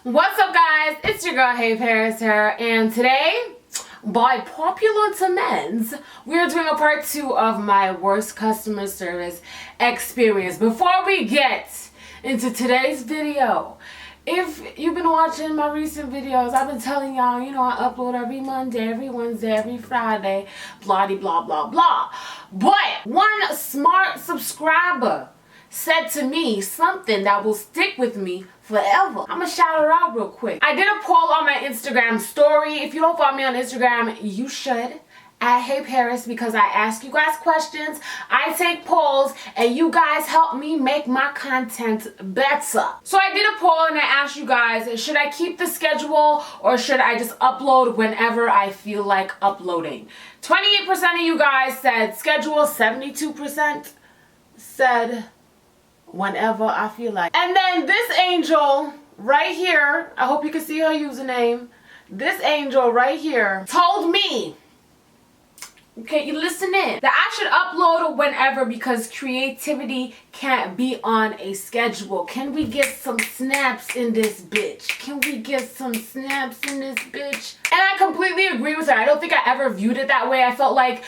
What's up, guys? It's your girl HeyParis here, and today, by popular demand, we're doing a part 2 of my worst customer service experience. Before we get into today's video, if you've been watching my recent videos, I've been telling y'all, I upload every Monday, every Wednesday, every Friday, blah blah blah blah. But one smart subscriber said to me something that will stick with me forever. I'm gonna shout her out real quick. I did a poll on my Instagram story. If you don't follow me on Instagram, you should, at HeyParis, because I ask you guys questions, I take polls, and you guys help me make my content better. So I did a poll and I asked you guys, should I keep the schedule or should I just upload whenever I feel like uploading? 28% of you guys said schedule, 72% said whenever I feel like. And then this angel right here, I hope you can see her username. This angel right here told me, okay, you listen in, that I should upload whenever because creativity can't be on a schedule. Can we get some snaps in this bitch? Can we get some snaps in this bitch? And I completely agree with her. I don't think I ever viewed it that way. I felt like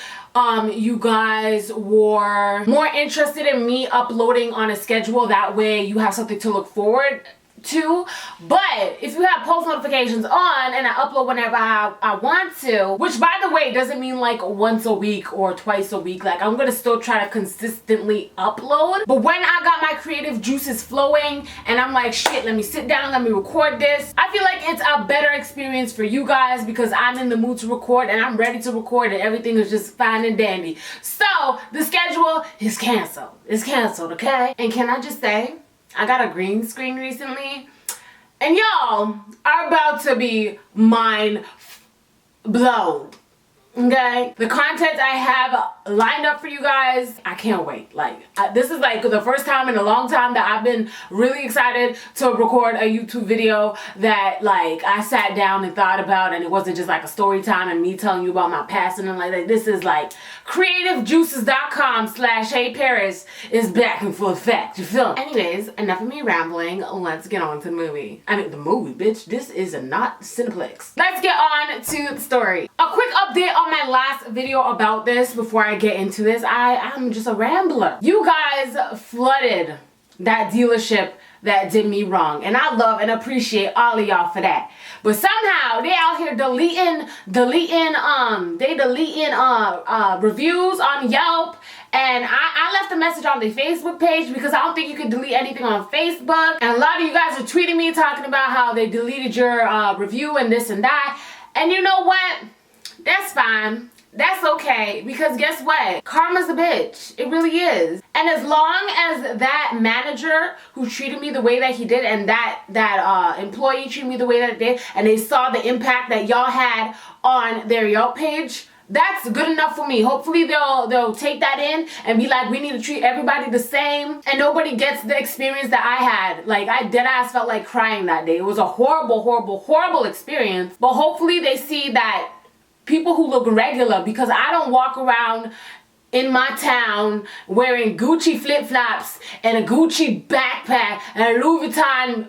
you guys were more interested in me uploading on a schedule. That way you have something to look forward to. But if you have post notifications on and I upload whenever I want to, which by the way doesn't mean like once a week or twice a week, like I'm gonna still try to consistently upload. But when I got my creative juices flowing and I'm like, shit, let me sit down, let me record this, I feel like it's a better experience for you guys because I'm in the mood to record and I'm ready to record and everything is just fine and dandy. So the schedule is canceled. It's canceled, okay? And can I just say, I got a green screen recently, and y'all are about to be mind blown, okay? The content I have lined up for you guys, I can't wait. Like, this is like the first time in a long time that I've been really excited to record a YouTube video that like I sat down and thought about, and it wasn't just like a story time and me telling you about my past and like that. This is like creativejuices.com/HeyParis is back in full effect. You feel me? Anyways, enough of me rambling. Let's get on to the movie. I mean, the movie, bitch. This is not Cineplex. Let's get on to the story. A quick update on my last video about this before I get into this. I'm just a rambler. You guys flooded that dealership that did me wrong, and I love and appreciate all of y'all for that. But somehow they out here deleting reviews on Yelp, and I left a message on the Facebook page because I don't think you can delete anything on Facebook. And a lot of you guys are tweeting me talking about how they deleted your review and this and that. And you know what? That's fine. That's okay, because guess what? Karma's a bitch. It really is. And as long as that manager who treated me the way that he did and that employee treated me the way that it did, and they saw the impact that y'all had on their Yelp page, that's good enough for me. Hopefully they'll take that in and be like, we need to treat everybody the same, and nobody gets the experience that I had. Like, I deadass felt like crying that day. It was a horrible, horrible, horrible experience. But hopefully they see that people who look regular, because I don't walk around in my town wearing Gucci flip-flops and a Gucci backpack and a Louis Vuitton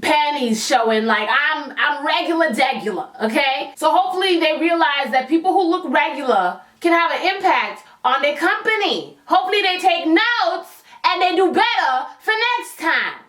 panties showing. Like, I'm regular degular, okay? So hopefully they realize that people who look regular can have an impact on their company. Hopefully they take notes and they do better for next time.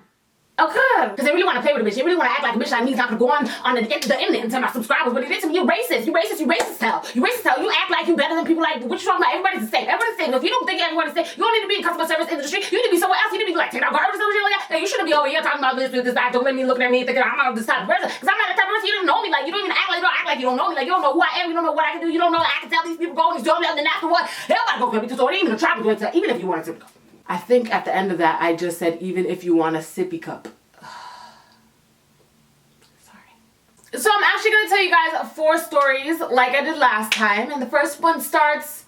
Okay. Because they really want to play with a bitch. They really want to act like a bitch like me's not going to go on the internet and tell my subscribers what it is to me. You're racist. You racist. You racist hell. You racist hell. You act like you better than people like, what you talking about? Everybody's the same. Everybody's the same. If you don't think everybody's the same, you don't need to be in customer service industry. You need to be somewhere else. You need to be like, take out garbage or something like that. You shouldn't be over here talking about this, that. Don't let me looking at me thinking I'm not this type of person. Because I'm not the type of person. You don't know me. Like, you don't even act like you don't know me. Like, you don't know who I am. You don't know what I can do. You don't know I can tell these people go and these jobs, and then afterward, everybody go grab me to store. Even a trap going to, even if you want a sippy cup. I think at the end of that, I just said, even if you want a sippy cup. So I'm actually going to tell you guys 4 stories like I did last time. And the first one starts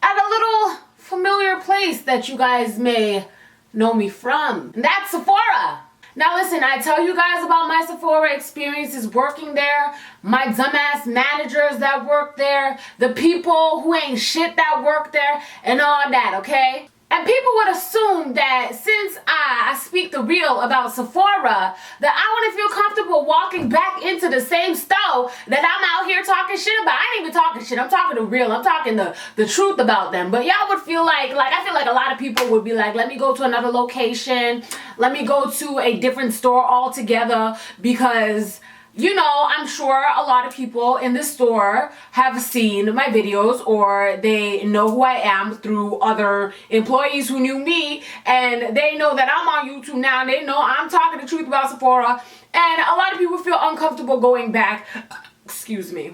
at a little familiar place that you guys may know me from. And that's Sephora. Now listen, I tell you guys about my Sephora experiences working there, my dumbass managers that work there, the people who ain't shit that work there, and all that, okay? And people would assume that since I speak the real about Sephora, that I wouldn't feel comfortable walking back into the same store that I'm out here talking shit about. I ain't even talking shit. I'm talking the real. I'm talking the truth about them. But y'all would feel like I feel like a lot of people would be like, let me go to another location. Let me go to a different store altogether because, you know, I'm sure a lot of people in the store have seen my videos or they know who I am through other employees who knew me, and they know that I'm on YouTube now and they know I'm talking the truth about Sephora, and a lot of people feel uncomfortable going back, excuse me,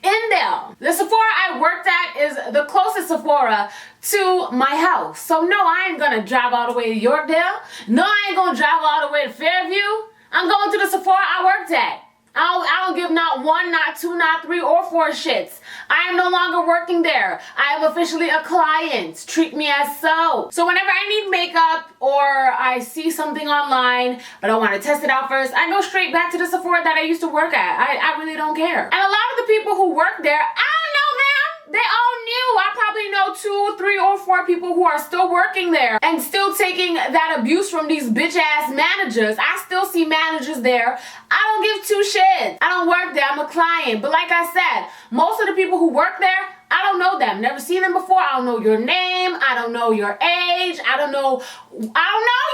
in there. The Sephora I worked at is the closest Sephora to my house. So no, I ain't gonna drive all the way to Yorkdale. No, I ain't gonna drive all the way to Fairview. I'm going to the Sephora I worked at. I don't give not one, not two, not three, or four shits. I am no longer working there. I am officially a client. Treat me as so. So whenever I need makeup or I see something online, but I want to test it out first, I go straight back to the Sephora that I used to work at. I really don't care. And a lot of the people who work there, I don't know them. They all new. I probably know 2, 3, or 4 people who are still working there and still taking that abuse from these bitch ass managers. I still see managers there. I don't give 2 shits. I don't work there. I'm a client. But like I said, most of the people who work there, I don't know them. Never seen them before. I don't know your name. I don't know your age. I don't know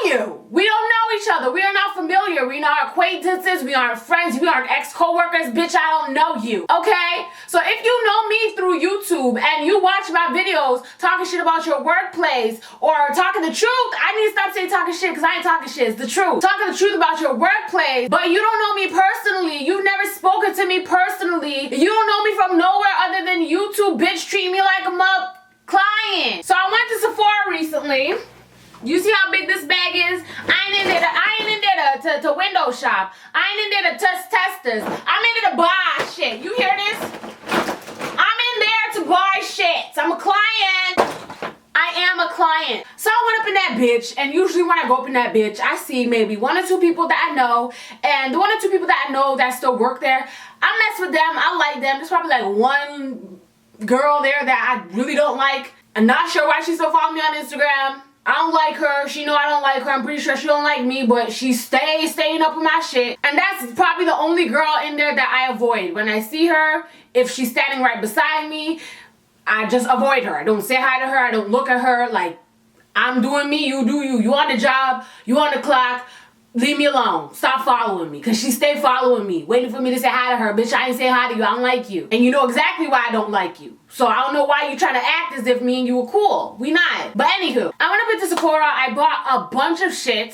you. We don't know each other. We are not familiar. We are not acquaintances. We aren't friends. We aren't ex-co-workers. Bitch, I don't know you. Okay? So if you know me through YouTube and you watch my videos talking shit about your workplace or talking the truth, I need to stop saying talking shit because I ain't talking shit. It's the truth. Talking the truth about your workplace, but you don't know me personally. You've never spoken to me personally. You don't know me from nowhere other than YouTube. Bitch, treat me like I'm a client. So I went to Sephora recently. You see how big this bag is? I ain't in there to window shop. I ain't in there to test testers. I'm in there to buy shit. You hear this? I'm in there to buy shit. I'm a client. I am a client. So I went up in that bitch, and usually when I go up in that bitch, I see maybe 1 or 2 people that I know, and the 1 or 2 people that I know that still work there, I mess with them. I like them. There's probably like 1 girl there that I really don't like. I'm not sure why she still follows me on Instagram. I don't like her. She know I don't like her. I'm pretty sure she don't like me, but she staying up with my shit. And that's probably the only girl in there that I avoid. When I see her, if she's standing right beside me, I just avoid her. I don't say hi to her. I don't look at her. Like, I'm doing me, you do you. You on the job, you on the clock. Leave me alone. Stop following me. Because she stay following me. Waiting for me to say hi to her. Bitch, I ain't say hi to you. I don't like you. And you know exactly why I don't like you. So I don't know why you trying to act as if me and you were cool. We not. But anywho, I went up into Sephora. I bought a bunch of shit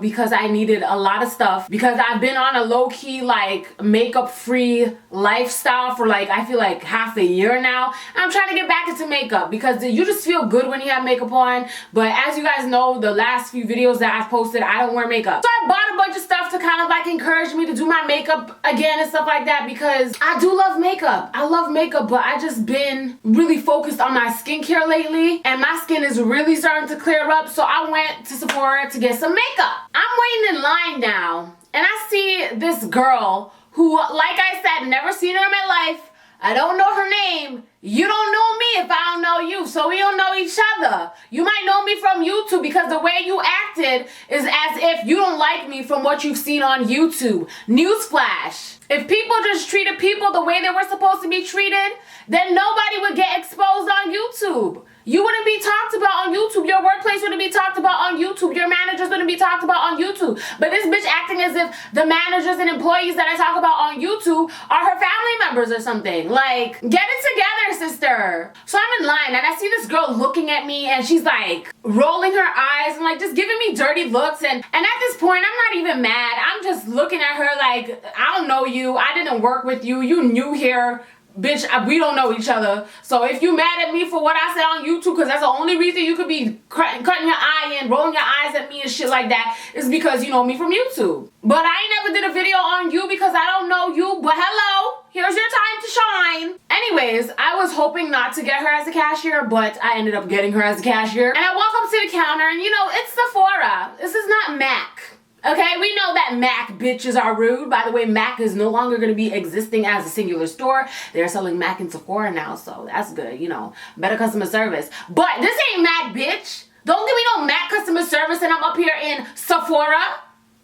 because I needed a lot of stuff. Because I've been on a low-key, like, makeup-free lifestyle for, like, I feel like half a year now. And I'm trying to get back into makeup because you just feel good when you have makeup on. But as you guys know, the last few videos that I've posted, I don't wear makeup. So I bought a bunch of stuff to kind of, like, encourage me to do my makeup again and stuff like that because I do love makeup. I love makeup, but I just been really focused on my skincare lately, and my skin is really starting to clear up, so I went to Sephora to get some makeup. I'm waiting in line now, and I see this girl who, like I said, never seen her in my life. I don't know her name. You don't know me if I don't know you, so we don't know each other. You might know me from YouTube because the way you acted is as if you don't like me from what you've seen on YouTube. Newsflash. If people just treated people the way they were supposed to be treated, then nobody would get exposed on YouTube. You wouldn't be talked about on YouTube. Your workplace wouldn't be talked about on YouTube. Your managers wouldn't be talked about on YouTube. But this bitch acting as if the managers and employees that I talk about on YouTube are her family members or something. Like, get it together, sister. So I'm in line and I see this girl looking at me and she's like rolling her eyes and like just giving me dirty looks. And at this point, I'm not even mad. I'm just looking at her like, I don't know you. I didn't work with you. You new here. Bitch, we don't know each other. So if you mad at me for what I said on YouTube, because that's the only reason you could be cutting your eye and rolling your eyes at me and shit like that, is because you know me from YouTube. But I ain't never did a video on you because I don't know you. But hello, here's your time to shine. Anyways, I was hoping not to get her as a cashier, but I ended up getting her as a cashier. And I walk up to the counter and you know, it's Sephora. This is not MAC. Okay, we know that Mac bitches are rude. By the way, Mac is no longer going to be existing as a singular store. They're selling Mac in Sephora now, so that's good, you know, better customer service. But this ain't Mac, bitch. Don't give me no Mac customer service and I'm up here in Sephora.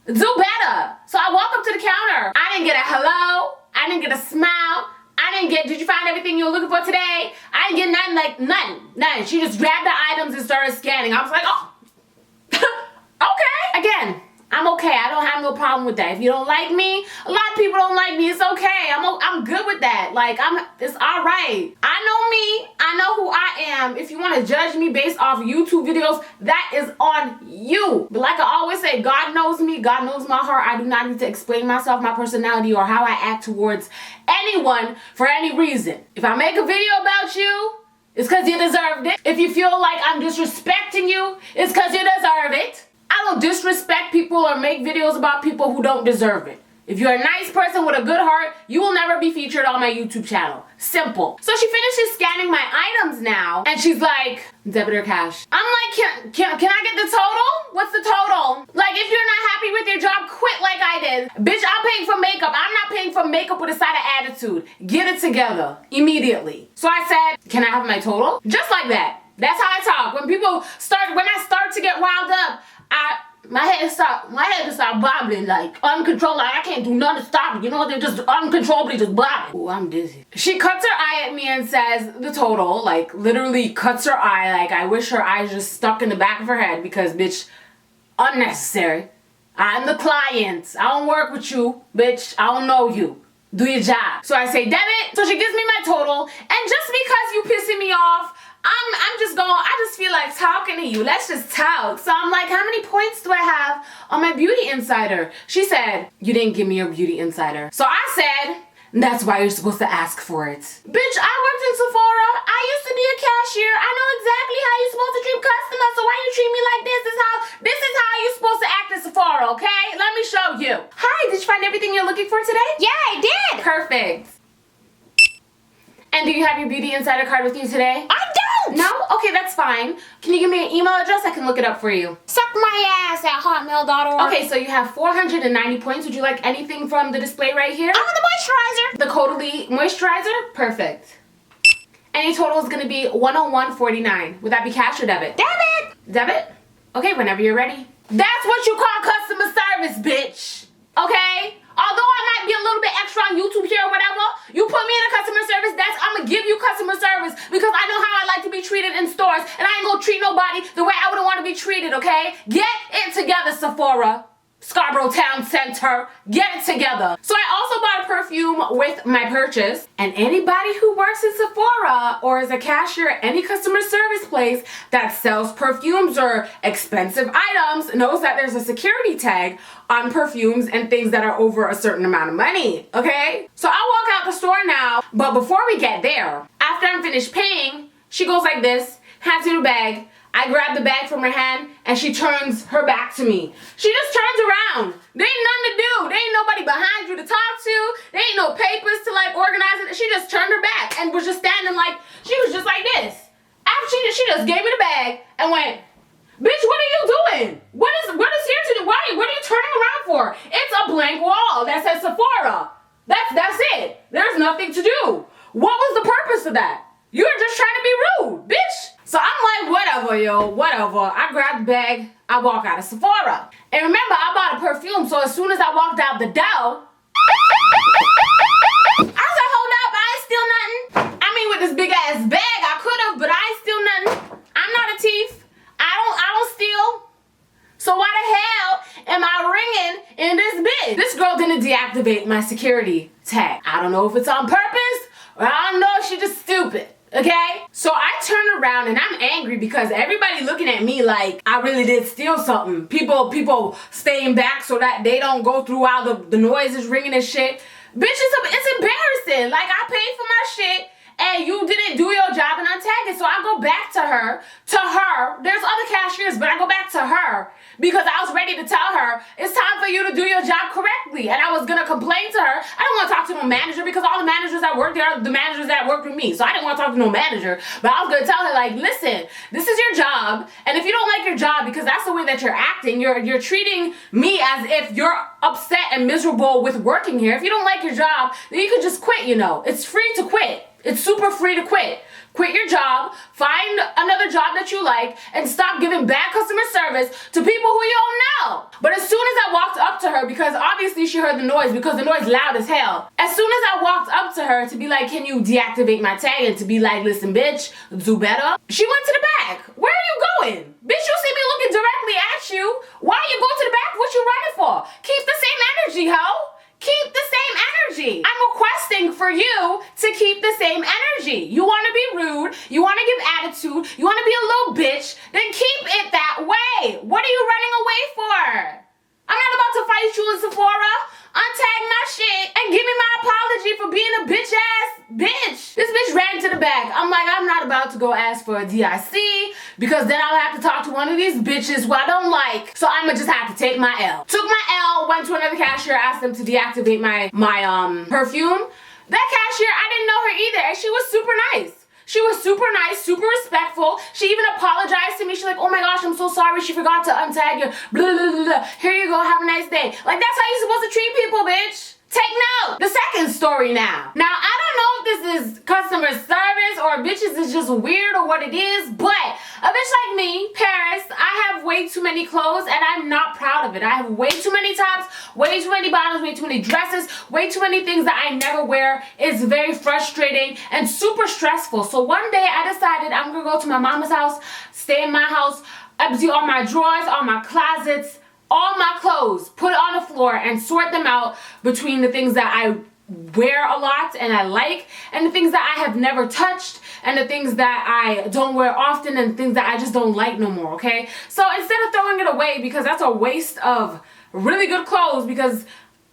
Do better. So I walk up to the counter. I didn't get a hello. I didn't get a smile. I didn't get, did you find everything you were looking for today? I didn't get nothing, like nothing. She just grabbed the items and started scanning. I was like, oh, okay. Again, I'm okay. I don't have no problem with that. If you don't like me, a lot of people don't like me. It's okay. I'm good with that. Like, it's all right. I know me. I know who I am. If you want to judge me based off YouTube videos, that is on you. But like I always say, God knows me. God knows my heart. I do not need to explain myself, my personality, or how I act towards anyone for any reason. If I make a video about you, it's because you deserved it. If you feel like I'm disrespecting you, it's because you deserve it. I don't disrespect people or make videos about people who don't deserve it. If you're a nice person with a good heart, you will never be featured on my YouTube channel. Simple. So she finishes scanning my items now, and she's like, debit or cash? I'm like, can I get the total? What's the total? Like, if you're not happy with your job, quit like I did. Bitch, I'm paying for makeup. I'm not paying for makeup with a side of attitude. Get it together immediately. So I said, can I have my total? Just like that. That's how I talk. When I start to get riled up, my head just start bobbling like uncontrolled. Like I can't do nothing to stop it. You know, they're just uncontrollably just bobbing. Oh, I'm dizzy. She cuts her eye at me and says the total, like literally cuts her eye. Like I wish her eyes just stuck in the back of her head because bitch, unnecessary. I'm the client. I don't work with you, bitch. I don't know you. Do your job. So I say debit. So she gives me my total, and just because you pissing me off, I just feel like talking to you. Let's just talk. So I'm like, how many points do I have on my Beauty Insider? She said, you didn't give me your Beauty Insider. So I said, that's why you're supposed to ask for it. Bitch, I worked in Sephora. I used to be a cashier. I know exactly how you're supposed to treat customers. So why you treat me like this? This is how you're supposed to act in Sephora, okay? Let me show you. Hi, did you find everything you're looking for today? Yeah, I did. Perfect. And do you have your Beauty Insider card with you today? I don't. No? Okay, that's fine. Can you give me an email address? I can look it up for you. Suck my ass at hotmail.org. Okay, so you have 490 points. Would you like anything from the display right here? I want the moisturizer. The Caudalie moisturizer? Perfect. And your total is going to be $101.49. Would that be cash or debit? Debit. Debit? Okay, whenever you're ready. That's what you call customer service, bitch. Okay? Although I might be a little bit extra on YouTube here or whatever, you put me in a customer service, I'm gonna give you customer service because I know how I like to be treated in stores, and I ain't gonna treat nobody the way I wouldn't want to be treated, okay? Get it together, Sephora. Scarborough Town Center. Get it together. So I also bought a perfume with my purchase, and anybody who works in Sephora or is a cashier at any customer service place that sells perfumes or expensive items knows that there's a security tag on perfumes and things that are over a certain amount of money, okay? So I walk out the store now, but before we get there, after I'm finished paying, she goes like this, hands me the bag. I grab the bag from her hand and she turns her back to me. She just turns around. There ain't nothing to do. There ain't nobody behind you to talk to. There ain't no papers to like organize it. She just turned her back and was just standing like, she was just like this. After she just gave me the bag and went, bitch, what are you doing? What is here to do? What are you turning around for? It's a blank wall that says Sephora. That's it. There's nothing to do. What was the purpose of that? You were just trying to be rude, bitch. So I'm like, whatever, yo, whatever. I grabbed the bag, I walk out of Sephora. And remember, I bought a perfume, so as soon as I walked out the door, I was like, hold up, I ain't steal nothing. I mean, with this big ass bag, I could have, but I ain't steal nothing. I'm not a thief. I don't steal. So why the hell am I ringing in this bitch? This girl didn't deactivate my security tag. I don't know if it's on purpose, or I don't know if she's just stupid. Okay? So I turn around and I'm angry because everybody looking at me like I really did steal something. People staying back so that they don't go through while the noise is ringing and shit. Bitch, it's embarrassing. Like, I paid for my shit and you didn't do your job and untag it. So I go back to her. There's other cashiers, but I go back to her because I was ready to tell her it's time for you to do your job correctly. And I was gonna complain to her. I don't want to talk to no manager because all the managers that work there are the managers that work with me. So I didn't want to talk to no manager. But I was gonna tell her, like, listen, this is your job, and if you don't like your job because that's the way that you're acting, you're treating me as if you're upset and miserable with working here. If you don't like your job, then you could just quit, you know. It's free to quit. It's super free to quit. Quit your job, find another job that you like, and stop giving bad customer service to people who you don't know. But as soon as I walked up to her, because obviously she heard the noise because the noise loud as hell. As soon as I walked up to her to be like, can you deactivate my tag, and to be like, listen, bitch, do better, she went to the back. Where are you going? Bitch, you see me looking directly at you. Why you go to the back? What you running for? Keep the same energy, ho. Keep the same energy. I'm requesting for you to keep the same energy. You want to be rude, you want to give attitude, you want to be a little bitch, then keep it that way. What are you running away for? I'm not about to fight you in Sephora. Untag my shit and give me my apology for being a bitch ass bitch. This bitch ran to the back. I'm like, I'm not about to go ask for a DIC because then I'll have to talk to one of these bitches who I don't like. So I'ma just have to take my L. Took my L, went to another cashier, asked them to deactivate my perfume. That cashier, I didn't know her either, and she was super nice. She was super nice, super respectful. She even apologized to me. She's like, oh my gosh, I'm so sorry. She forgot to untag you. Blah, blah, blah, blah. Here you go. Have a nice day. Like, that's how you're supposed to treat people, bitch. Take note. The second story now. Now, I don't know if this is customer service or bitches is just weird or what it is, but a bitch like me, Paris, I have way too many clothes and I'm not proud of it. I have way too many tops, way too many bottoms, way too many dresses, way too many things that I never wear. It's very frustrating and super stressful. So one day I decided I'm gonna go to my mama's house, stay in my house, empty all my drawers, all my closets, all my clothes, put it on the floor and sort them out between the things that I wear a lot and I like, and the things that I have never touched, and the things that I don't wear often, and things that I just don't like no more, okay? So instead of throwing it away, because that's a waste of really good clothes, because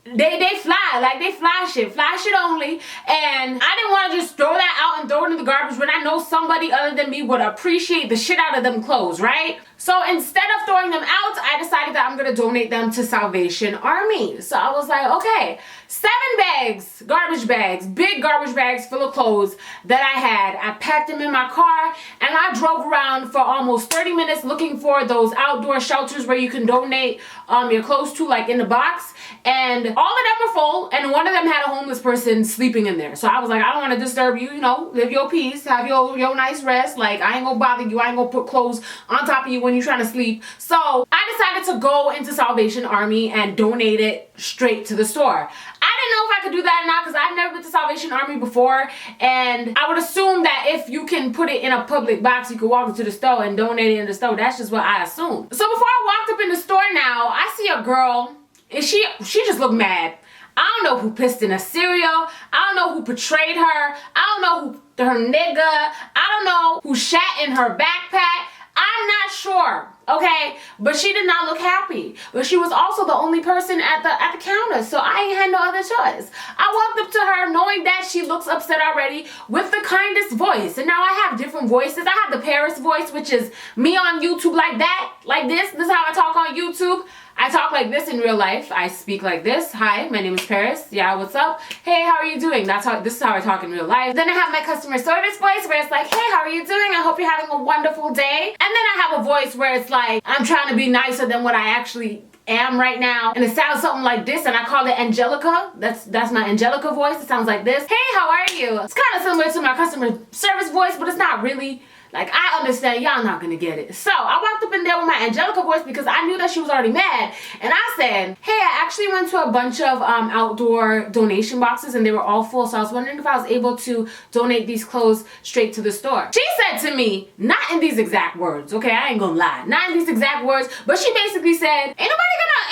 they fly, like they fly shit only, and I didn't want to just throw that out and throw it in the garbage when I know somebody other than me would appreciate the shit out of them clothes, right? So instead of throwing them out, I decided that I'm gonna donate them to Salvation Army. So I was like, okay, 7 bags, garbage bags, big garbage bags full of clothes that I had. I packed them in my car and I drove around for almost 30 minutes looking for those outdoor shelters where you can donate your clothes to, like in the box. And all of them were full, and one of them had a homeless person sleeping in there. So I was like, I don't want to disturb you, you know, live your peace, have your nice rest. Like, I ain't gonna bother you, I ain't gonna put clothes on top of you when you're trying to sleep. So I decided to go into Salvation Army and donate it straight to the store. I didn't know if I could do that or not because I've never been to Salvation Army before, and I would assume that if you can put it in a public box, you could walk into the store and donate it in the store. That's just what I assumed. So before I walked up in the store now, I see a girl, and she just looked mad. I don't know who pissed in her cereal. I don't know who betrayed her. I don't know who her nigga. I don't know who shat in her backpack. I'm not sure, okay? But she did not look happy. But she was also the only person at the counter, so I ain't had no other choice. I walked up to her knowing that she looks upset already with the kindest voice. And now I have different voices. I have the Paris voice, which is me on YouTube like that, like this. This is how I talk on YouTube. I talk like this in real life. I speak like this. Hi, my name is Paris. Yeah, what's up? Hey, how are you doing? This is how I talk in real life. Then I have my customer service voice where it's like, hey, how are you doing? I hope you're having a wonderful day. And then I have a voice where it's like, I'm trying to be nicer than what I actually am right now. And it sounds something like this, and I call it Angelica. That's my Angelica voice. It sounds like this. Hey, how are you? It's kind of similar to my customer service voice, but it's not really. Like, I understand y'all not gonna get it. So I walked up in there with my Angelica voice because I knew that she was already mad. And I said, hey, I actually went to a bunch of outdoor donation boxes and they were all full. So I was wondering if I was able to donate these clothes straight to the store. She said to me, not in these exact words, okay? I ain't gonna lie. Not in these exact words, but she basically said, ain't nobody got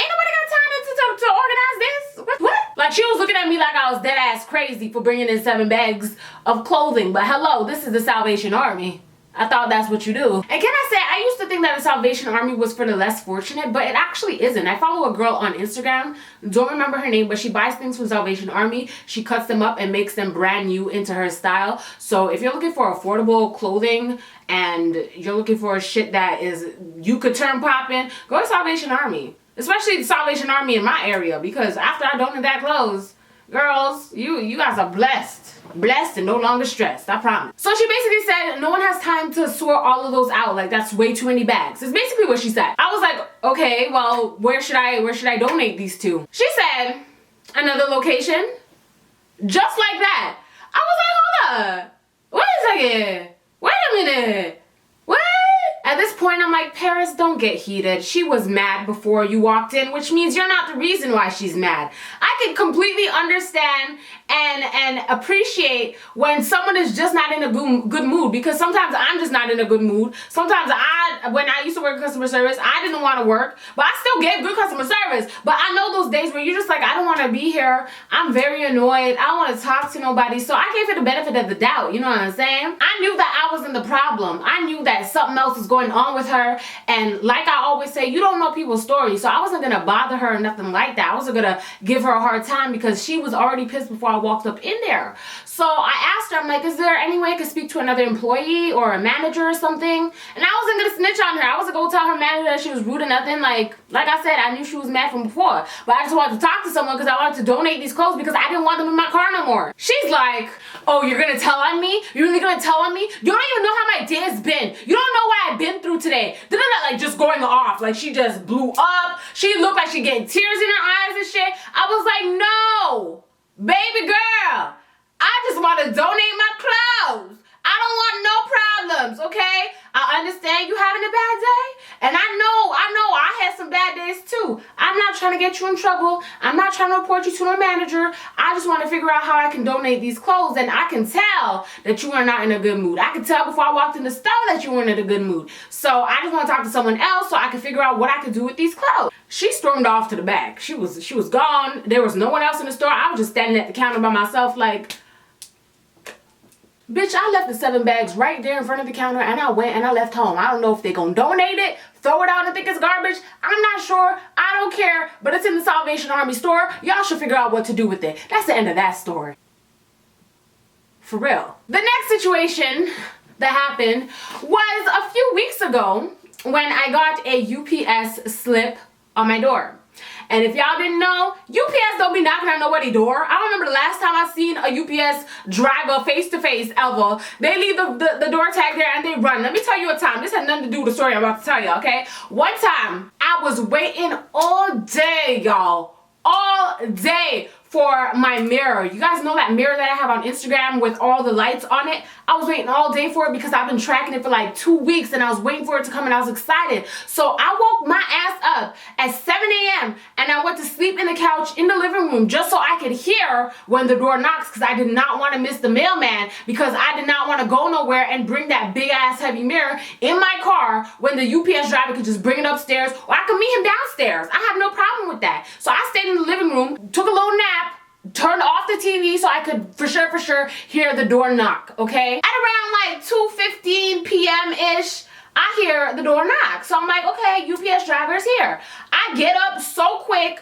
time to organize this? What? Like, she was looking at me like I was dead ass crazy for bringing in 7 bags of clothing. But hello, this is the Salvation Army. I thought that's what you do. And can I say, I used to think that the Salvation Army was for the less fortunate, but it actually isn't. I follow a girl on Instagram, don't remember her name, but she buys things from Salvation Army. She cuts them up and makes them brand new into her style. So if you're looking for affordable clothing and you're looking for shit that is, you could turn poppin', go to Salvation Army. Especially the Salvation Army in my area, because after I donate that clothes, girls, you guys are blessed. Blessed and no longer stressed, I promise. So she basically said no one has time to sort all of those out, like that's way too many bags. It's basically what she said. I was like, okay, well, where should I donate these to? She said another location, just like that. I was like, hold up, wait a second, wait a minute, what? At this point, I'm like, Paris, don't get heated. She was mad before you walked in, which means you're not the reason why she's mad. I can completely understand and appreciate when someone is just not in a good mood, because sometimes I'm just not in a good mood. Sometimes when I used to work in customer service, I didn't want to work, but I still gave good customer service. But I know those days where you're just like, I don't want to be here. I'm very annoyed. I don't want to talk to nobody. So I gave her the benefit of the doubt. You know what I'm saying? I knew that I wasn't the problem. I knew that something else was going on with her. And like I always say, you don't know people's stories. So I wasn't going to bother her or nothing like that. I wasn't going to give her a hard time because she was already pissed before I walked up in there. So I asked her, I'm like, is there any way I could speak to another employee or a manager or something? And I wasn't gonna snitch on her. I wasn't gonna tell her manager that she was rude or nothing. Like I said, I knew she was mad from before. But I just wanted to talk to someone because I wanted to donate these clothes because I didn't want them in my car no more. She's like, oh, you're gonna tell on me? You're really gonna tell on me? You don't even know how my day has been. You don't know what I've been through today. Like just going off. Like she just blew up. She looked like she getting tears in her eyes and shit. I was like, no, baby girl. I just want to donate my clothes. I don't want no problems, okay? I understand you having a bad day. And I know I had some bad days too. I'm not trying to get you in trouble. I'm not trying to report you to no manager. I just want to figure out how I can donate these clothes. And I can tell that you are not in a good mood. I could tell before I walked in the store that you weren't in a good mood. So I just want to talk to someone else so I can figure out what I could do with these clothes. She stormed off to the back. She was gone. There was no one else in the store. I was just standing at the counter by myself like, bitch, I left the 7 bags right there in front of the counter and I went and I left home. I don't know if they're gonna donate it, throw it out and think it's garbage. I'm not sure. I don't care. But it's in the Salvation Army store. Y'all should figure out what to do with it. That's the end of that story. For real. The next situation that happened was a few weeks ago when I got a UPS slip on my door. And if y'all didn't know, UPS don't be knocking on nobody's door. I don't remember the last time I seen a UPS driver face to face ever. They leave the door tag there and they run. Let me tell you a time. This had nothing to do with the story I'm about to tell you, okay? One time, I was waiting all day, y'all. All day for my mirror. You guys know that mirror that I have on Instagram with all the lights on it? I was waiting all day for it because I've been tracking it for like 2 weeks and I was waiting for it to come and I was excited. So I woke my ass up at 7 a.m. and I went to sleep in the couch in the living room just so I could hear when the door knocks because I did not want to miss the mailman because I did not want to go nowhere and bring that big ass heavy mirror in my car when the UPS driver could just bring it upstairs or I could meet him downstairs. I have no problem with that. So I stayed in the living room, took a little nap, turned off the TV so I could for sure hear the door knock, okay? At around like 2:15 p.m.-ish, I hear the door knock. So I'm like, okay, UPS driver's here. I get up so quick,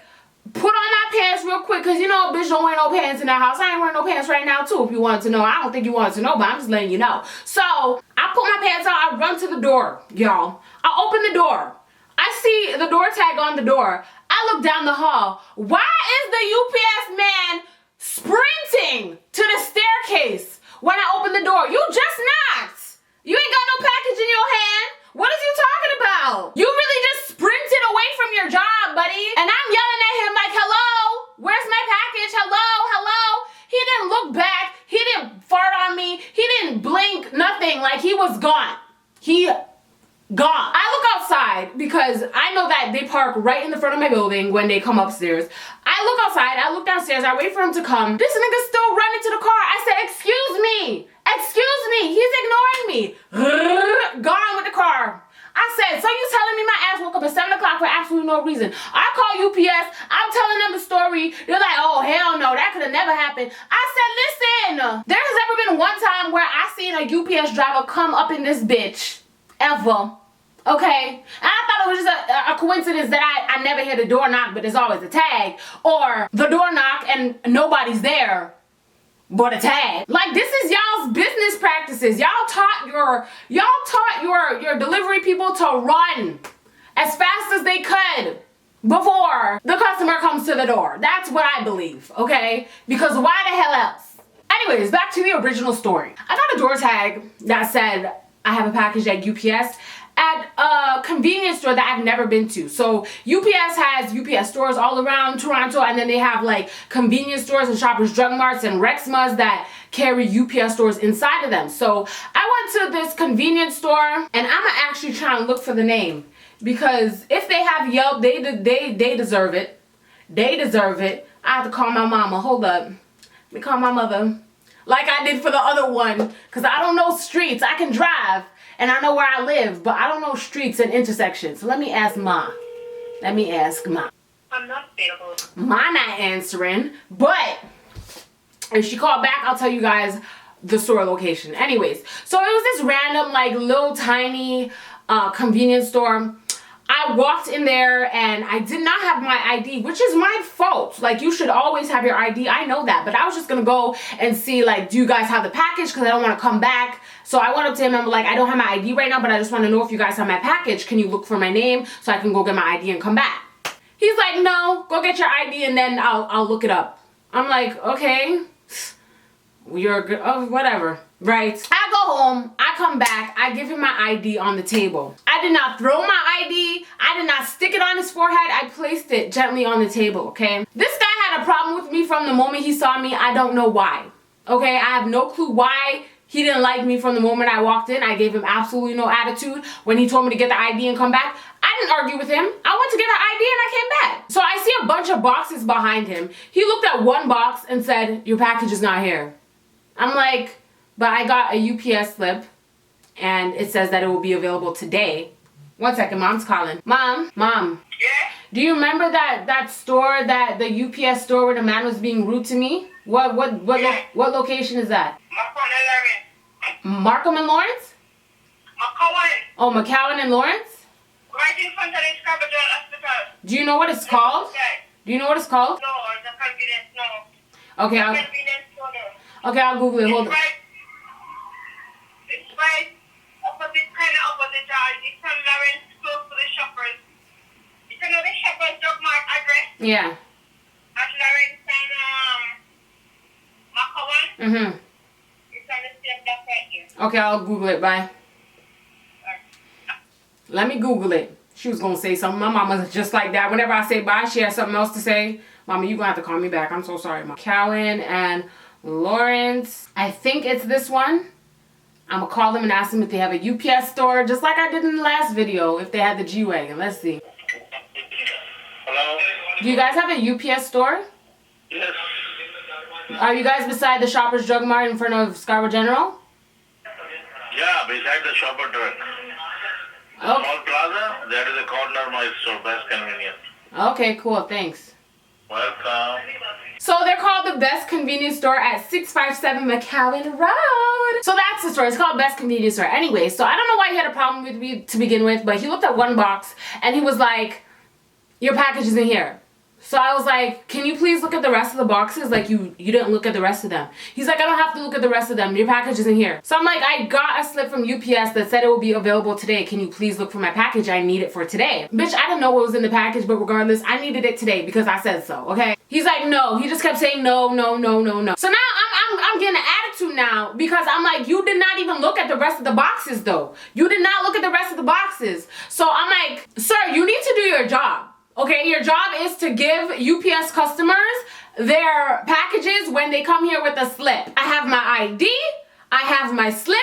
put on my pants real quick, because you know, bitch don't wear no pants in that house. I ain't wearing no pants right now too, if you wanted to know. I don't think you wanted to know, but I'm just letting you know. So I put my pants on, I run to the door, y'all. I open the door. I see the door tag on the door. I look down the hall. Why is the UPS man sprinting to the staircase when I open the door? You just knocked. You ain't got no package in your hand. What is you talking about? You really just sprinted away from your job, buddy. And I'm yelling at him like, hello, where's my package? Hello, hello. He didn't look back. He didn't fart on me. He didn't blink, nothing. Like he was gone. Gone. I look outside because I know that they park right in the front of my building when they come upstairs. I look outside, I look downstairs, I wait for him to come. This nigga's still running to the car. I said, excuse me, he's ignoring me. Gone with the car. I said, so you telling me my ass woke up at 7 o'clock for absolutely no reason? I call UPS, I'm telling them the story. They're like, oh, hell no, that could have never happened. I said, listen, There's never been one time where I seen a UPS driver come up in this bitch. Ever. Okay? And I thought it was just a coincidence that I never hear the door knock, but there's always a tag. Or the door knock and nobody's there but a tag. Like, this is y'all's business practices. Y'all taught your delivery people to run as fast as they could before the customer comes to the door. That's what I believe, okay? Because why the hell else? Anyways, back to the original story. I got a door tag that said I have a package at UPS at a convenience store that I've never been to. So UPS has UPS stores all around Toronto, and then they have like convenience stores and Shoppers Drug Marts and Rexmas that carry UPS stores inside of them. So I went to this convenience store, and I'm actually trying to look for the name, because if they have Yelp, they deserve it. They deserve it. I have to call my mama. Hold up. Let me call my mother. Like I did for the other one, because I don't know streets. I can drive, and I know where I live, but I don't know streets and intersections. So let me ask Ma. Let me ask Ma. I'm not available. Ma not answering, but if she called back, I'll tell you guys the store location. Anyways, so it was this random, like, little tiny convenience store. I walked in there and I did not have my ID, which is my fault. Like, you should always have your ID. I know that, but I was just gonna go and see, like, do you guys have the package? Because I don't want to come back. So I went up to him and I'm like, I don't have my ID right now, but I just want to know if you guys have my package. Can you look for my name so I can go get my ID and come back? He's like, no, go get your ID and then I'll look it up. I'm like, okay, you're good. Oh, whatever. Right. I go home, I come back, I give him my ID on the table. I did not throw my ID, I did not stick it on his forehead, I placed it gently on the table, okay? This guy had a problem with me from the moment he saw me. I don't know why, okay? I have no clue why he didn't like me from the moment I walked in. I gave him absolutely no attitude when he told me to get the ID and come back. I didn't argue with him. I went to get the ID and I came back. So I see a bunch of boxes behind him. He looked at one box and said, your package is not here. I'm like, but I got a UPS slip and it says that it will be available today. One second, Mom's calling. Mom. Yeah? Do you remember that store, that the UPS store where the man was being rude to me? What location is that? Markham and Lawrence? McCowan. Oh, McCowan and Lawrence? Right in front of the SCARBOROUGH hospital. Do you know what it's called? Okay. Do you know what it's called? No, the convenience, no. Okay, Convenience store, no. Okay, I'll Google it. Hold on. It's right opposite, kind of opposite, it's on Lawrence, close to the Shoppers. You know the Shoppers Drug Mart address? Yeah. At Lawrence and McCowan. Mm-hmm. It's on the same block right here. Okay, I'll Google it. Bye. Let me Google it. She was gonna say something. My mama's just like that. Whenever I say bye, she has something else to say. Mama, you gonna have to call me back. I'm so sorry, Mom. Cowan and Lawrence. I think it's this one. I'm gonna call them and ask them if they have a UPS store, just like I did in the last video, if they had the G-Wagon. Let's see. Hello? Do you guys have a UPS store? Yes. Are you guys beside the Shoppers Drug Mart in front of Scarborough General? Yeah, beside the Shopper Drug. Okay. Mall Plaza, that is the corner of my store, best convenience. Okay, cool. Thanks. Welcome. So they're called the Best Convenience Store at 657 McCowan Road. So that's the store. It's called Best Convenience Store. Anyway, so I don't know why he had a problem with me to begin with, but he looked at one box and he was like, your package isn't here. So I was like, can you please look at the rest of the boxes? Like, you didn't look at the rest of them. He's like, I don't have to look at the rest of them. Your package isn't here. So I'm like, I got a slip from UPS that said it will be available today. Can you please look for my package? I need it for today. Bitch, I didn't know what was in the package, but regardless, I needed it today because I said so, okay? He's like, no. He just kept saying no. So now I'm getting an attitude now because I'm like, you did not even look at the rest of the boxes though. You did not look at the rest of the boxes. So I'm like, sir, you need to do your job. Okay, your job is to give UPS customers their packages when they come here with a slip. I have my ID, I have my slip,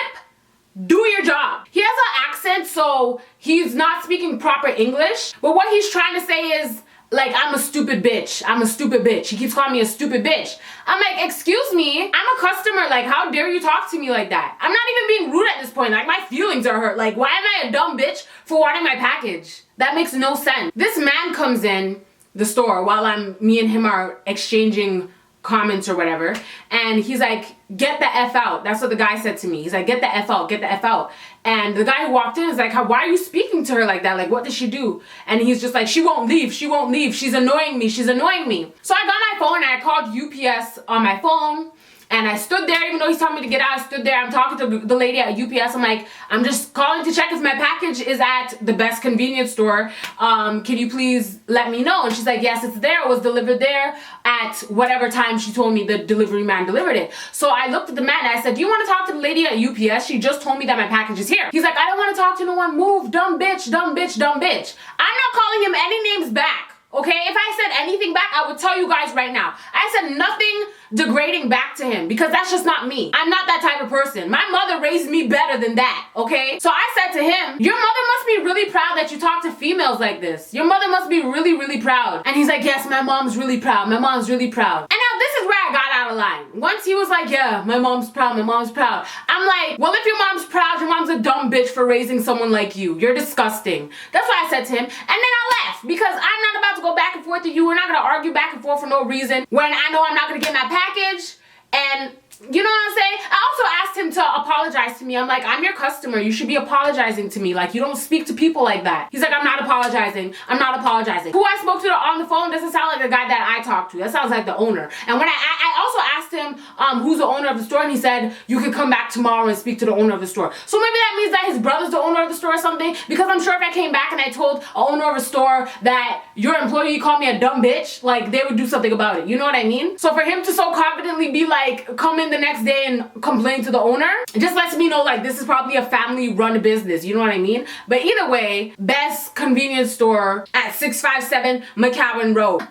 do your job. He has an accent, so he's not speaking proper English, but what he's trying to say is, like, I'm a stupid bitch. I'm a stupid bitch. He keeps calling me a stupid bitch. I'm like, excuse me, I'm a customer. Like, how dare you talk to me like that? I'm not even being rude at this point. Like, my feelings are hurt. Like, why am I a dumb bitch for wanting my package? That makes no sense. This man comes in the store while me and him are exchanging comments or whatever, and he's like, get the F out. That's what the guy said to me. He's like, get the F out, get the F out. And the guy who walked in is like, why are you speaking to her like that? Like, what did she do? And he's just like, she won't leave, she won't leave. She's annoying me, she's annoying me. So I got my phone and I called UPS on my phone. And I stood there, even though he's telling me to get out, I stood there, I'm talking to the lady at UPS, I'm like, I'm just calling to check if my package is at the best convenience store. Can you please let me know? And she's like, yes, it's there, it was delivered there at whatever time she told me the delivery man delivered it. So I looked at the man and I said, do you want to talk to the lady at UPS? She just told me that my package is here. He's like, I don't want to talk to no one, move, dumb bitch, dumb bitch, dumb bitch. I'm not calling him any names back. Okay, if I said anything back, I would tell you guys right now. I said nothing degrading back to him because that's just not me. I'm not that type of person. My mother raised me better than that, okay? So I said to him, your mother must be really proud that you talk to females like this. Your mother must be really, really proud. And he's like, yes, my mom's really proud. My mom's really proud. And now this is where I got out of line. Once he was like, yeah, my mom's proud, my mom's proud. I'm like, well, if your mom's proud, your mom's a dumb bitch for raising someone like you. You're disgusting. That's what I said to him. And then I left because I'm not about to go back and forth with you. We're not gonna argue back and forth for no reason when I know I'm not gonna get my package. And you know what I'm saying? I also asked him to apologize to me. I'm like, I'm your customer. You should be apologizing to me. Like, you don't speak to people like that. He's like, I'm not apologizing. I'm not apologizing. Who I spoke to on the phone doesn't sound like the guy that I talked to. That sounds like the owner. And when I also asked him who's the owner of the store, and he said, you can come back tomorrow and speak to the owner of the store. So maybe that means that his brother's the owner of the store or something, because I'm sure if I came back and I told a owner of a store that your employee called me a dumb bitch, like, they would do something about it. You know what I mean? So for him to so confidently be like, come in the next day and complain to the owner, it just lets me know like this is probably a family run business, you know what I mean? But either way, best convenience store at 657 McCowan Road.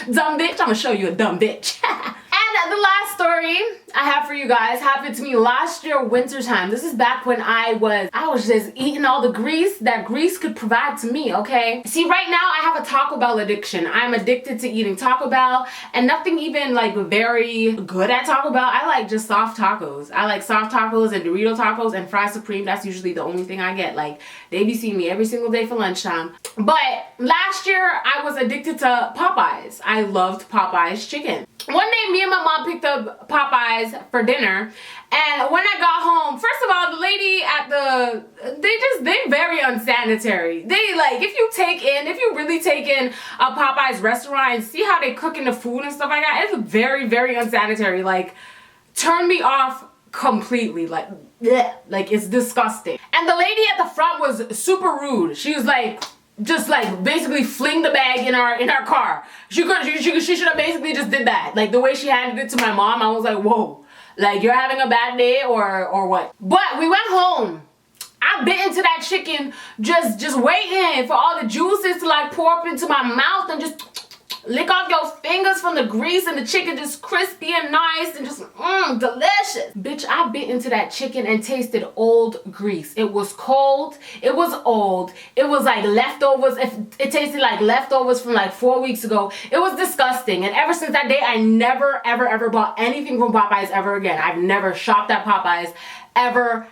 Dumb bitch, I'm gonna show you a dumb bitch. And the last story I have for you guys happened to me last year wintertime. This is back when I was just eating all the grease that grease could provide to me, okay? See, right now I have a Taco Bell addiction. I'm addicted to eating Taco Bell, and nothing even like very good at Taco Bell. I like just soft tacos. I like soft tacos and Dorito tacos and fries supreme. That's usually the only thing I get. Like, they be seeing me every single day for lunchtime. But last year I was addicted to Popeyes. I loved Popeyes chicken. One day, me and my mom picked up Popeyes for dinner, and when I got home, first of all, the lady at they're very unsanitary. They like, if you really take in a Popeyes restaurant and see how they cooking the food and stuff like that, it's very, very unsanitary. Like, turn me off completely. Like, bleh, like, it's disgusting. And the lady at the front was super rude. She was like, just like basically fling the bag in our car. She should have basically just did that. Like, the way she handed it to my mom, I was like, whoa, like, you're having a bad day or what? But we went home. I bit into that chicken, just waiting for all the juices to like pour up into my mouth and just lick off your fingers from the grease, and the chicken just crispy and nice and just delicious. Bitch, I bit into that chicken and tasted old grease. It was cold, it was old, it was like leftovers. It tasted like leftovers from like 4 weeks ago. It was disgusting. And ever since that day, I never ever bought anything from Popeyes ever again. I've never shopped at Popeyes ever.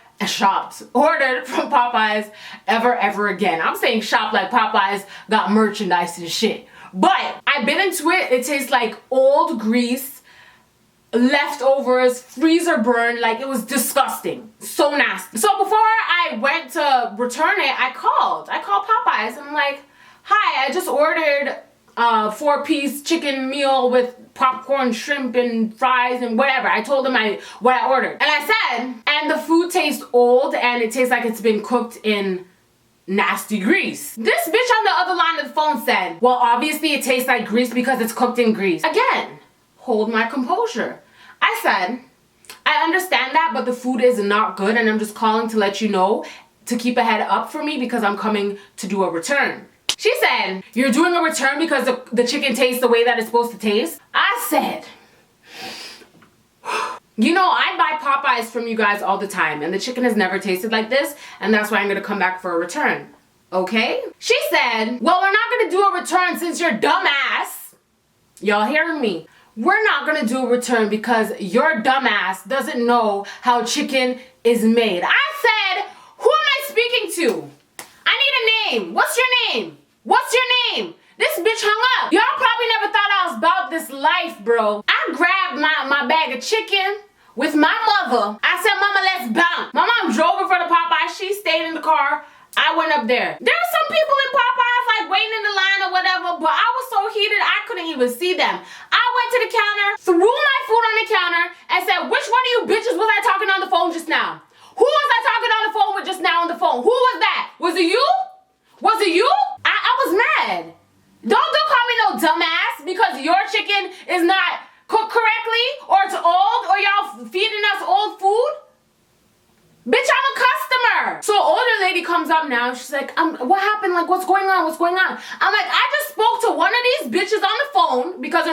Ordered from Popeyes ever again. I'm saying shop like Popeyes got merchandise and shit. But I bit into it. It tastes like old grease, leftovers, freezer burn. Like, it was disgusting. So nasty. So before I went to return it, I called Popeyes, and I'm like, hi, I just ordered a 4-piece chicken meal with popcorn, shrimp, and fries, and whatever. I told them what I ordered. And I said, and the food tastes old, and it tastes like it's been cooked in nasty grease. This bitch on the other line of the phone said, well, obviously it tastes like grease because it's cooked in grease. Again, hold my composure. I said, I understand that, but the food is not good, and I'm just calling to let you know to keep a head up for me because I'm coming to do a return. She said, you're doing a return because the chicken tastes the way that it's supposed to taste? I said, you know, I buy Popeyes from you guys all the time, and the chicken has never tasted like this, and that's why I'm gonna come back for a return. Okay? She said, well, we're not gonna do a return since you're dumbass. Y'all hearing me? We're not gonna do a return because your dumbass doesn't know how chicken is made. I said, who am I speaking to? I need a name. What's your name? What's your name? This bitch hung up. Y'all probably never thought I was about this life, bro. I grabbed my bag of chicken with my mother. I said, Mama, let's bounce. My mom drove in front of Popeyes. She stayed in the car. I went up there. There were some people in Popeyes like waiting in the line or whatever, but I was so heated I couldn't even see them. I went to the counter, threw my food on the counter, and said, which one of you bitches was I talking on the phone just now? Who was I talking on the phone with just now on the phone? Who was that? Was it you? Was it you? I was mad. Don't call me no dumbass because your chicken is not cooked correctly or it's old or y'all feeding us old food. Bitch, I'm a customer. So older lady comes up now. She's like, what happened? Like, what's going on? What's going on? I'm like, I just spoke to one of these bitches on the phone because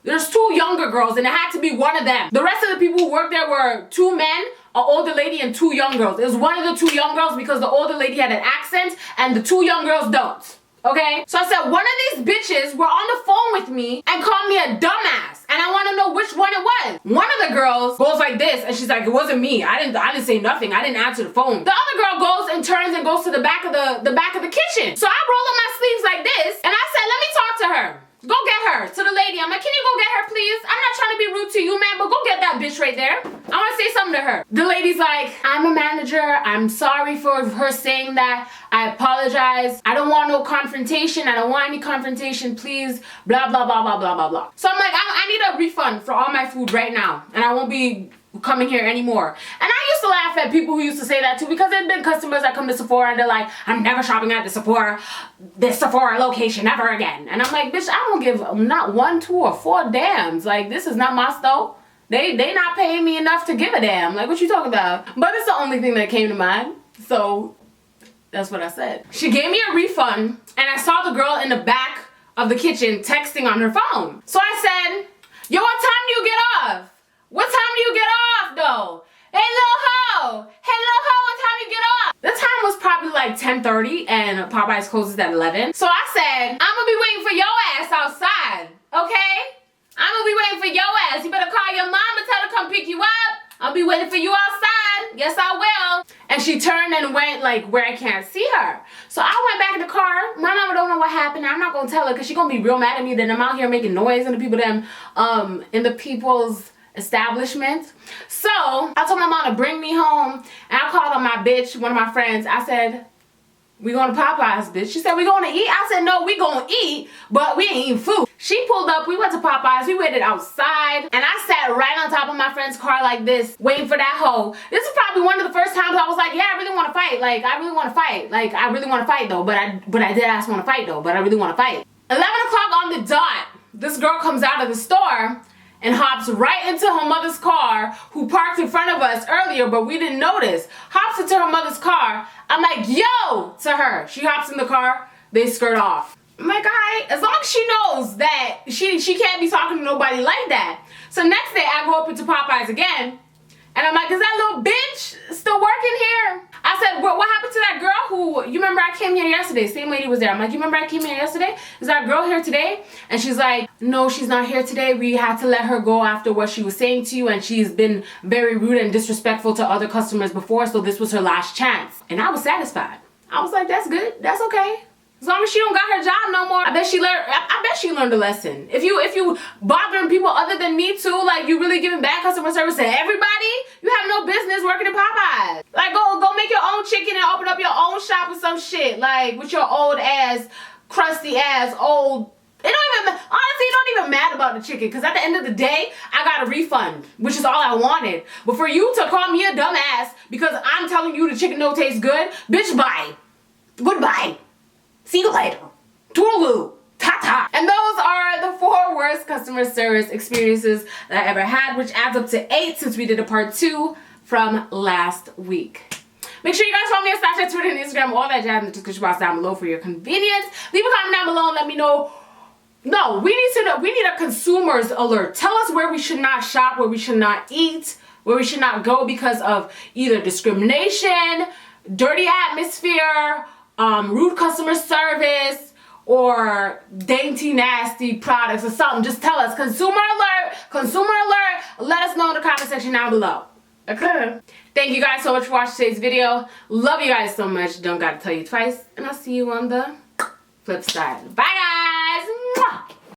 there's two younger girls and it had to be one of them. The rest of the people who worked there were two men, an older lady, and two young girls. It was one of the two young girls because the older lady had an accent and the two young girls don't. Okay? So I said, one of these bitches were on the phone with me and called me a dumbass. And I want to know which one it was. One of the girls goes like this and she's like, it wasn't me. I didn't say nothing. I didn't answer the phone. The other girl goes and turns and goes to the back of the kitchen. So I roll up my sleeves like this and I said, let me talk to her. Go get her. To the lady. I'm like, can you go get her, please? I'm not trying to be rude to you, man, but go get that bitch right there. I want to say something to her. The lady's like, I'm a manager. I'm sorry for her saying that. I apologize. I don't want no confrontation. I don't want any confrontation, please. Blah, blah, blah, blah, blah, blah, blah. So I'm like, I need a refund for all my food right now. And I won't be coming here anymore. And I used to laugh at people who used to say that too because there's been customers that come to Sephora and they're like, I'm never shopping at this Sephora location ever again. And I'm like, bitch, I don't give not 1, 2, or 4 damns. Like, this is not my store. They not paying me enough to give a damn. Like, what you talking about? But it's the only thing that came to mind. So that's what I said. She gave me a refund and I saw the girl in the back of the kitchen texting on her phone. So I said, yo, what time do you get off? What time do you get off though? Hey little hoe! Hey little hoe, what time you get off? The time was probably like 10:30 and Popeyes closes at 11. So I said, I'm gonna be waiting for your ass outside, okay? I'm gonna be waiting for your ass. You better call your mom and tell her to come pick you up. I'll be waiting for you outside. Yes, I will. And she turned and went like where I can't see her. So I went back in the car. My mama don't know what happened. I'm not gonna tell her because she's gonna be real mad at me that I'm out here making noise and the people in the people's establishment. So I told my mom to bring me home and I called on my bitch, one of my friends. I said, we going to Popeyes, bitch. She said, we going to eat? I said, no, we going to eat, but we ain't eating food. She pulled up, we went to Popeyes, we waited outside, and I sat right on top of my friend's car like this, waiting for that hoe. This is probably one of the first times I was like, yeah, I really want to fight. Like, I really want to fight. Like, I really want to fight though, but I did ask want to fight though, but I really want to fight. 11 o'clock on the dot, this girl comes out of the store and hops right into her mother's car, who parked in front of us earlier, but we didn't notice. Hops into her mother's car. I'm like, yo, to her. She hops in the car. They skirt off. I'm like, all right, as long as she knows that she can't be talking to nobody like that. So next day, I go up into Popeyes again, and I'm like, is that little bitch still working here? I said, what happened to that girl who, you remember I came here yesterday? Same lady was there. I'm like, you remember I came here yesterday? Is that girl here today? And she's like, no, she's not here today. We had to let her go after what she was saying to you, and she's been very rude and disrespectful to other customers before, so this was her last chance. And I was satisfied. I was like, that's good. That's okay. As long as she don't got her job no more, I bet she learned a lesson. If you bothering people other than me too, like you really giving bad customer service to everybody, you have no business working at Popeyes. Like go make your own chicken and open up your own shop or some shit. Like with your old ass, crusty ass, old. Honestly, it don't even matter about the chicken, because at the end of the day, I got a refund, which is all I wanted. But for you to call me a dumbass because I'm telling you the chicken don't taste good, bitch, bye. Goodbye. See you later. Toodaloo. Ta-ta. And those are the 4 worst customer service experiences that I ever had, which adds up to 8 since we did a part 2 from last week. Make sure you guys follow me on Snapchat, Twitter, and Instagram, all that jazz in the description box down below for your convenience. Leave a comment down below and let me know. No, we need a consumer's alert. Tell us where we should not shop, where we should not eat, where we should not go because of either discrimination, dirty atmosphere, rude customer service, or dainty nasty products or something. Just tell us. Consumer alert. Let us know in the comment section down below. Okay. Thank you guys so much for watching today's video. Love you guys so much. Don't gotta tell you twice. And I'll see you on the flip side. Bye guys!